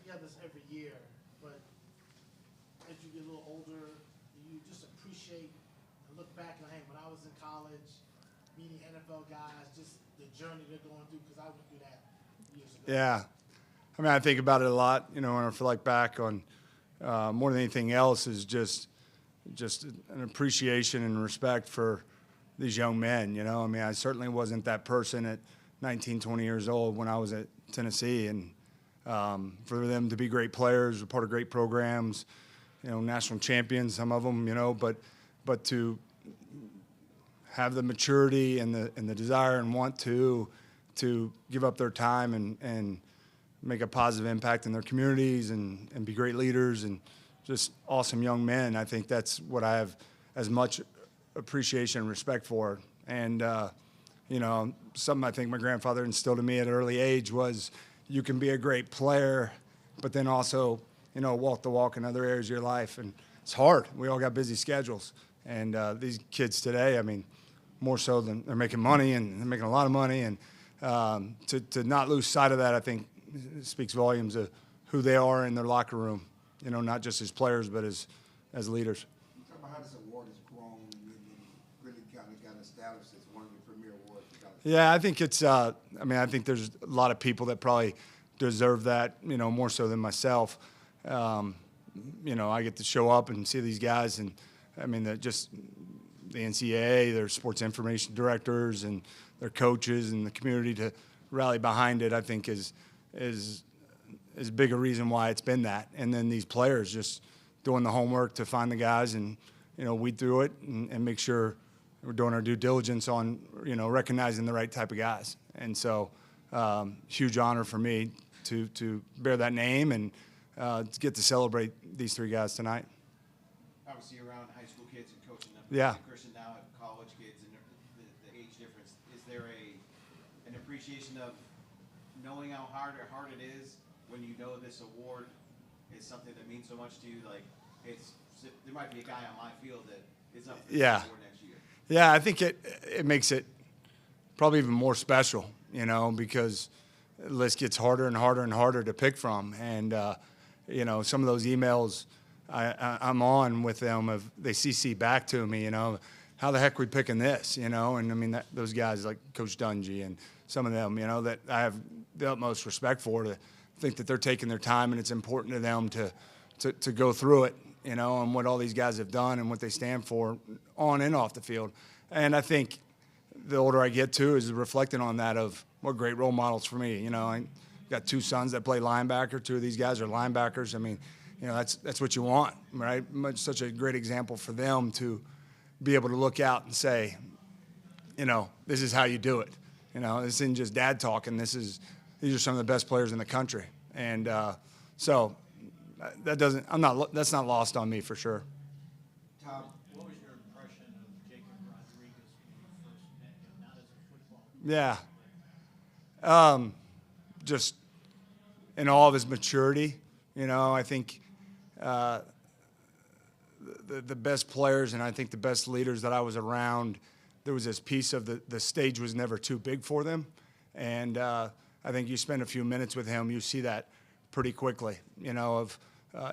together every year, but as you get a little older, you just appreciate and look back and hey, when I was in college, meeting NFL guys, just the journey they're going through, because I went through that years ago. Yeah. I mean, I think about it a lot, when I feel like back on more than anything else is just an appreciation and respect for these young men, I mean, I certainly wasn't that person at 19, 20 years old when I was at Tennessee, and for them to be great players, part of great programs, national champions, some of them, but to have the maturity and the desire and want to give up their time and make a positive impact in their communities and be great leaders and just awesome young men. I think that's what I have as much appreciation and respect for. And, something I think my grandfather instilled in me at an early age was you can be a great player, but then also, walk the walk in other areas of your life. And it's hard. We all got busy schedules. And these kids today, I mean, more so than they're making money and they're making a lot of money. And to not lose sight of that, I think, speaks volumes of who they are in their locker room, not just as players, but as leaders. Talk about how this award has grown and really kind of got established as one of the premier awards. Yeah, I think it's, I think there's a lot of people that probably deserve that, more so than myself. I get to show up and see these guys, and I mean, just the NCAA, their sports information directors and their coaches and the community to rally behind it, I think is big a reason why it's been that. And then these players just doing the homework to find the guys and, weed through it and make sure we're doing our due diligence on, recognizing the right type of guys. And so huge honor for me to bear that name and to get to celebrate these three guys tonight. Obviously, you're around high school kids and coaching them. Yeah. Christian now at college kids and the age difference. Is there an appreciation of knowing how hard it is when you know this award is something that means so much to you? Like, there might be a guy on my field that is up for this award next year. Yeah, I think it makes it probably even more special, because the list gets harder and harder and harder to pick from. And, some of those emails I'm on with them, they CC back to me, how the heck are we picking this, and I mean, those guys like Coach Dungy and some of them, that I have the utmost respect for, to think that they're taking their time and it's important to them to go through it, and what all these guys have done and what they stand for on and off the field. And I think the older I get too is reflecting on that of what great role models for me. I got two sons that play linebacker. Two of these guys are linebackers. I mean, that's what you want, right? Such a great example for them to be able to look out and say, this is how you do it. This isn't just dad talking. These are some of the best players in the country. And so that's not lost on me for sure. Tom, What was your impression of Jacob Rodriguez when you first met him, not as a football player? Yeah. Just in all of his maturity, I think the best players and I think the best leaders that I was around, there was this piece of the stage was never too big for them. And I think you spend a few minutes with him, you see that pretty quickly, of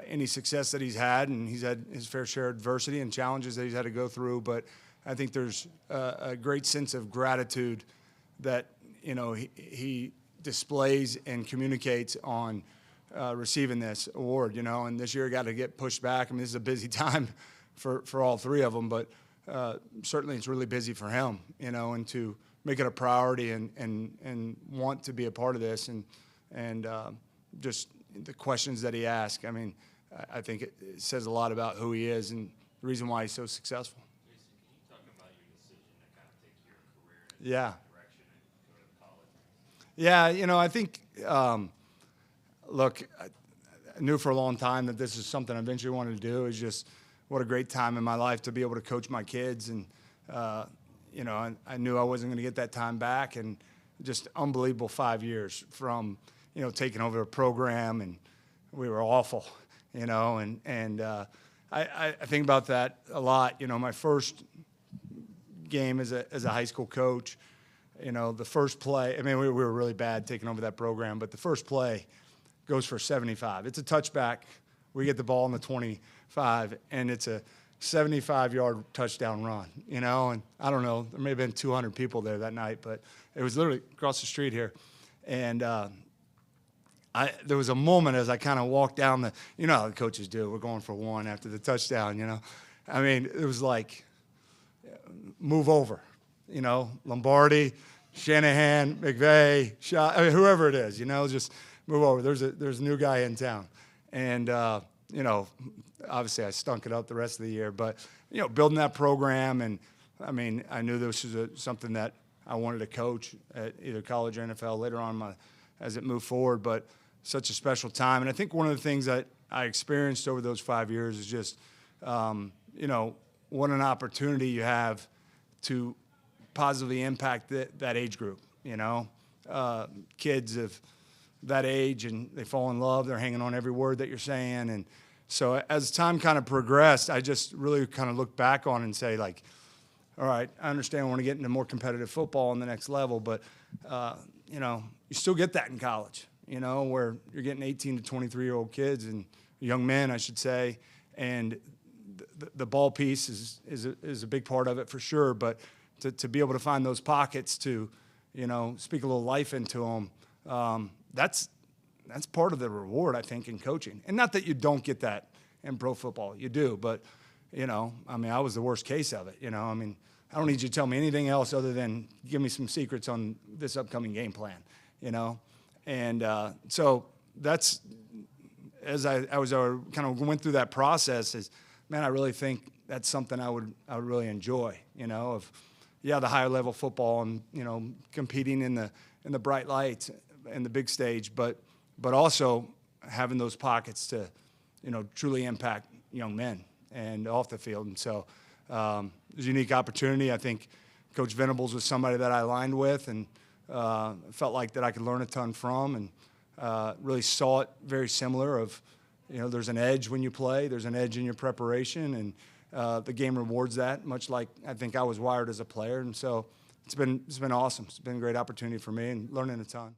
any success that he's had, and he's had his fair share of adversity and challenges that he's had to go through. But I think there's a great sense of gratitude that, he displays and communicates on receiving this award, and this year got to get pushed back. I mean, this is a busy time for all three of them, but certainly it's really busy for him, and to make it a priority and want to be a part of this and just the questions that he asks. I mean, I think it says a lot about who he is and the reason why he's so successful. Jason, can you talk about your decision to kind of take your career in a different direction and go to college? Yeah, I think, look, I knew for a long time that this is something I eventually wanted to do. It's just what a great time in my life to be able to coach my kids. And, I knew I wasn't going to get that time back. And just unbelievable 5 years from, taking over a program, and we were awful, and I think about that a lot. My first game as a high school coach, the first play, I mean, we were really bad taking over that program, but the first play, goes for 75. It's a touchback. We get the ball on the 25, and it's a 75-yard touchdown run, you know? And I don't know, there may have been 200 people there that night, but it was literally across the street here. And there was a moment as I kind of walked down the, you know how the coaches do, we're going for one after the touchdown, you know? I mean, it was like, move over, you know, Lombardi, Shanahan, McVay, I mean, whoever it is, you know, just move over. There's a new guy in town. And, you know, obviously I stunk it up the rest of the year, but, you know, building that program, and, I mean, I knew this was something that I wanted to coach at either college or NFL later on as it moved forward, but such a special time. And I think one of the things that I experienced over those 5 years is just, you know, what an opportunity you have to positively impact that age group, you know. Kids of that age, and they fall in love, they're hanging on every word that you're saying. And so as time kind of progressed, I just really kind of look back on and say, like, all right, I understand I want to get into more competitive football on the next level, but, you know, you still get that in college, you know, where you're getting 18 to 23-year-old kids, and young men, I should say, and the ball piece is a big part of it for sure, but to be able to find those pockets to, you know, speak a little life into them, that's part of the reward, I think, in coaching. And not that you don't get that in pro football, you do, but, you know, I mean, I was the worst case of it, you know. I mean, I don't need you to tell me anything else other than give me some secrets on this upcoming game plan, you know. And so that's, as I kind of went through that process, is, man, I really think that's something I would really enjoy, you know, of, yeah, the higher level football and, you know, competing in the bright lights and the big stage, but also having those pockets to, you know, truly impact young men and off the field. And so it was a unique opportunity. I think Coach Venables was somebody that I aligned with, and felt like that I could learn a ton from, and really saw it very similar of, you know, there's an edge when you play, there's an edge in your preparation, and the game rewards that, much like I think I was wired as a player. And so it's been awesome. It's been a great opportunity for me and learning a ton.